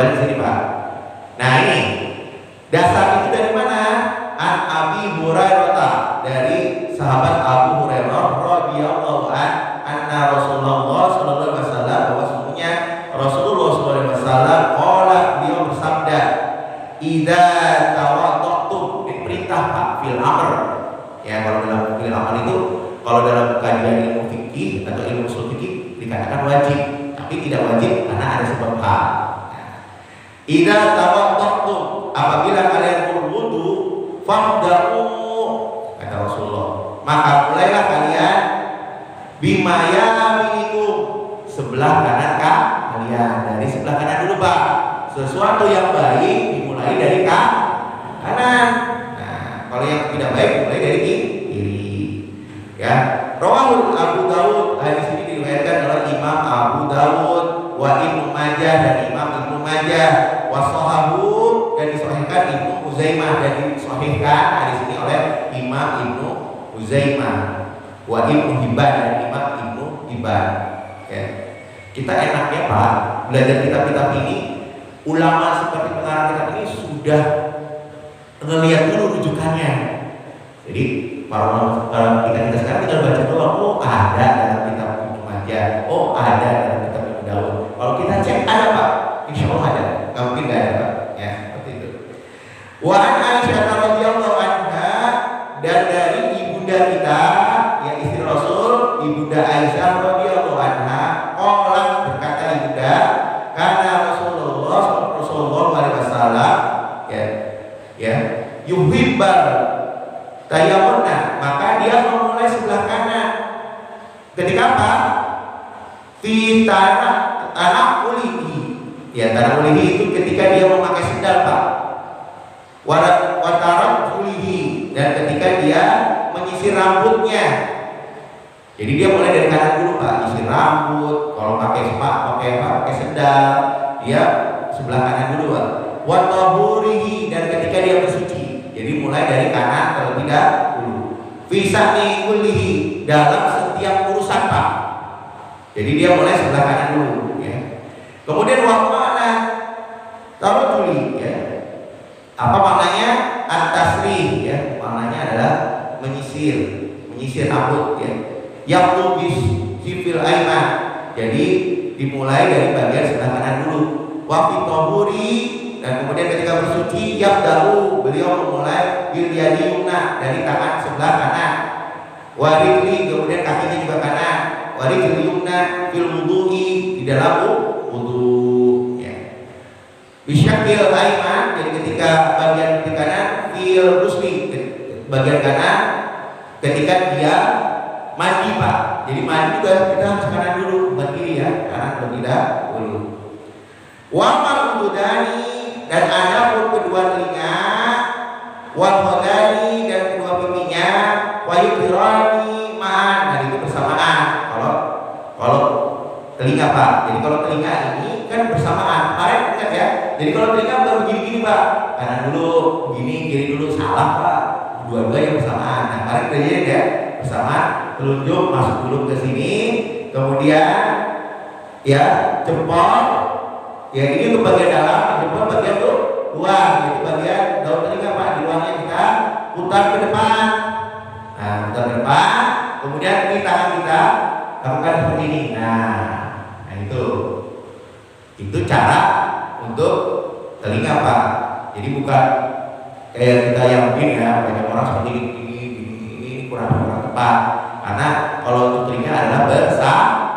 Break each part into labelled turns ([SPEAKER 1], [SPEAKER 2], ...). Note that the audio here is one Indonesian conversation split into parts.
[SPEAKER 1] Di sini Pak. Nah ini dasar itu dari mana? An Abi Hurairah, dari sahabat Abu Hurairah radhiyallahu anna Rasulullah sallallahu alaihi wasallam, bahwa sesungguhnya Rasulullah sallallahu alaihi wasallam qala, beliau bersabda, idza tawaddatum, diperintah Pak, fil amr. Ya, kalau dalam fil amr itu, kalau dalam kajian ilmu fikih atau ilmu usul fikih dikatakan wajib, tapi tidak wajib karena ada sebab hal. Idza tawaddatum, apabila kalian berwudu, fabda'u, kata Rasulullah, maka mulailah kalian bima yaminikum, sebelah kanan kalian. Dari sebelah kanan dulu Pak. Sesuatu yang baik dimulai dari kanan. Nah, kalau yang tidak baik dimulai dari kiri. Ya, rawahul Abu Dawud, hadis ini diriwayatkan oleh Imam Abu Dawud, wa Ibnu Majah, dan Imam Ibnu Majah, wa sahabu, dan disahihkan Ibnu Uzaimah, dan disahihkan hadis ini oleh Imam Ibnu Uzaimah, wa Ibnu Hibban, dan Imam Ibnu Hibban. Ya. Kita enaknya Pak, belajar kitab-kitab ini, ulama seperti pengarang kitab ini sudah ngelihat dulu rujukannya. Jadi para ulama, kalau kita sekarang kita baca doang, oh ada dalam kitab Ibnu Majah, oh ada dalam kitab Ibnu Dawud. Kalau kita cek ada Pak, insya Allah ada, nggak mungkin nggak ada Pak. Ya seperti itu. Wa an Aisyah radhiyallahu anha, dan dari ibunda kita, ya istri Rasul, ibunda Aisyah radhiyallahu anha, qalat, berkata ibunda, karena Rasulullah alaihi wasallam, ya yuhibbal tayammuna, maka dia memulai sebelah kanan. Ketika apa? Fi tanah ulihi. Ya, tanah ulihi itu ketika dia memakai sendal Pak. Watarat ulihi, dan ketika dia menyisir rambutnya. Jadi dia mulai dari kanan dulu Pak, nyisir rambut. Kalau pakai sendal, dia sebelah kanan dulu Pak. Watahurihi, dan ketika dia bersuci. Jadi mulai dari kanan terlebih dahulu. Fisani kulihi, dalam setiap urusan Pak. Jadi dia mulai sebelah kanan dulu. Ya. Kemudian wakmana tarujuli, ya. Apa maknanya? At-tasrih, ya. Maknanya adalah menyisir rambut, ya. Yaqtu bisifil aiman. Jadi dimulai dari bagian sebelah kanan dulu. Wa fi tahuri, dan kemudian ketika bersuci, yabda'u, beliau memulai bil yadi yumna, dari tangan sebelah kanan. Wa rijli, kemudian kakinya juga kanan. Wa rijli yumna fil wudu'i, di dalam wudu, ya. Bisyakil aiman, jadi ketika bagian di kanan, fil ghusli, bagian kanan ketika dia mandi Pak. Jadi mandi juga kita harus kanan dulu, bukan kiri ya, kanan terlebih dahulu. Wa marudani, dan ada pun kedua telinga, wal hodani, dan kedua pipinya, wa yudhirani ma'an, dan itu bersamaan. Kalau telinga Pak, jadi kalau telinga ini kan bersamaan. Kemarin ingat ya, jadi kalau telinga baru gini-gini Pak, kanan dulu, gini, kiri dulu, salah Pak, dua-duanya bersamaan. Nah kemarin udah ya, bersamaan, telunjuk masuk dulu ke sini, kemudian ya jempol, ya ini untuk bagian dalam, jempol bagian tuh luar, itu bagian daun telinga Pak. Di luarnya kita putar ke depan. Nah putar ke depan, kemudian ini tangan kita lakukan seperti ini. Nah itu cara untuk telinga Pak. Jadi bukan kayak kita yang begini ya, banyak orang seperti ini kurang tepat. Karena kalau untuk telinga adalah bersamaan.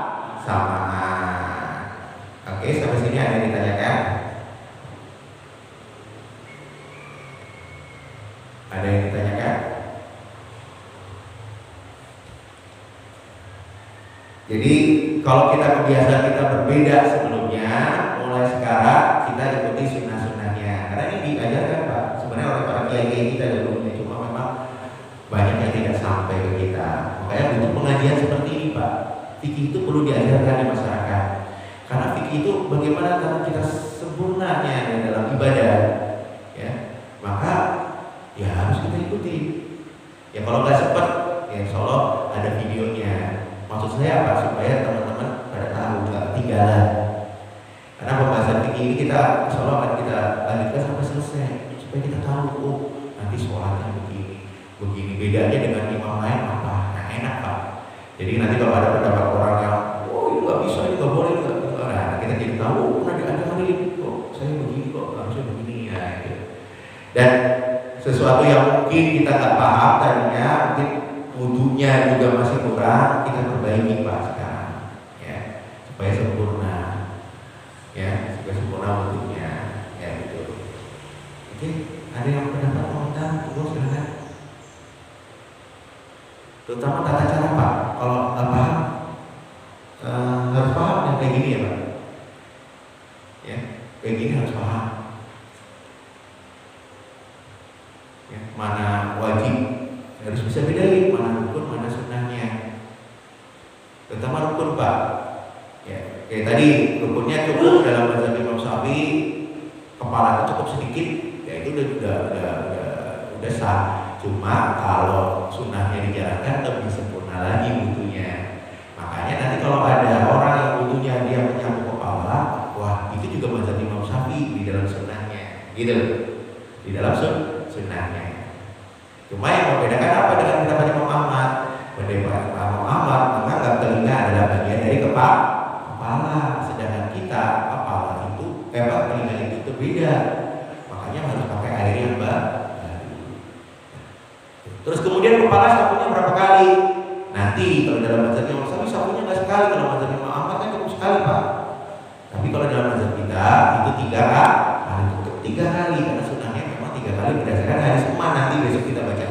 [SPEAKER 1] Oke, sampai sini ada yang ditanyakan? Ada yang ditanyakan? Jadi kalau kebiasaan kita berbeda sebelumnya, mulai sekarang kita ikuti sunnah-sunnahnya. Karena ini diajarkan Pak, sebenarnya oleh para kiai kita dahulunya, cuma memang banyak yang tidak sampai ke kita. Makanya butuh pengajian seperti ini Pak. Fikih itu perlu diajarkan di masyarakat. Karena fikih itu bagaimana cara kita sempurnanya dalam ibadah, ya. Maka ya harus kita ikuti. Ya kalau nggak sempat, ya insya Allah ada videonya. Maksud saya apa? Supaya teman-teman pada tahu, nggak ketinggalan. Karena pembahasan fikih pagi ini kita insya Allah akan kita lanjutkan sampai selesai supaya kita tahu, oh nanti sholatnya begini bedanya dengan imam lain apa. Nah enak Pak. Jadi nanti kalau ada pendapat orang yang oh ini nggak bisa, ini nggak boleh, nah kita jadi tahu, oh nanti ada hari kok saya begini kok harusnya begini ya gitu. Dan sesuatu yang mungkin kita nggak paham tadinya, mungkin wudunya juga masih kurang, kita perbaiki Pak sekarang ya supaya sempurna ya, supaya sempurna wudunya ya gitu. Oke, ada yang pendapat komentar? Silakan. Terutama tata cara Pak, kalau nggak paham harus paham yang kayak gini ya Pak ya, kayak gini harus paham ya, mana wajib harus bisa bedain mana rukun mana sunnahnya, terutama rukun Pak ya, kayak tadi rukunnya cukup dalam mazhab Imam Syafi'i kepala cukup sedikit ya, itu udah sah. Cuma kalau sunnahnya dijalankan lebih sempurna lagi wudunya. Makanya nanti kalau ada orang yang wudunya dia menyapu kepala, wah itu juga mazhab Imam Syafi'i di dalam sunnahnya, gitu, di dalam sunnahnya. Cuma yang membedakan apa dengan pendapat Imam Ahmad? Pendapat Imam Ahmad menganggap telinga adalah bagian dari kepala, sedangkan kita kepala itu, telinga itu berbeda. Makanya harus pakai air yang baru. Terus kemudian kepala sapunya berapa kali? Nanti kalau dalam mazhab Imam Syafi'i sapunya nggak sekali, kalau mazhab Imam Ahmad kan cukup sekali Pak. Tapi kalau dalam mazhab kita itu 3 kali, karena sunnahnya memang 3 kali berdasarkan hadis Umar. Nanti besok kita baca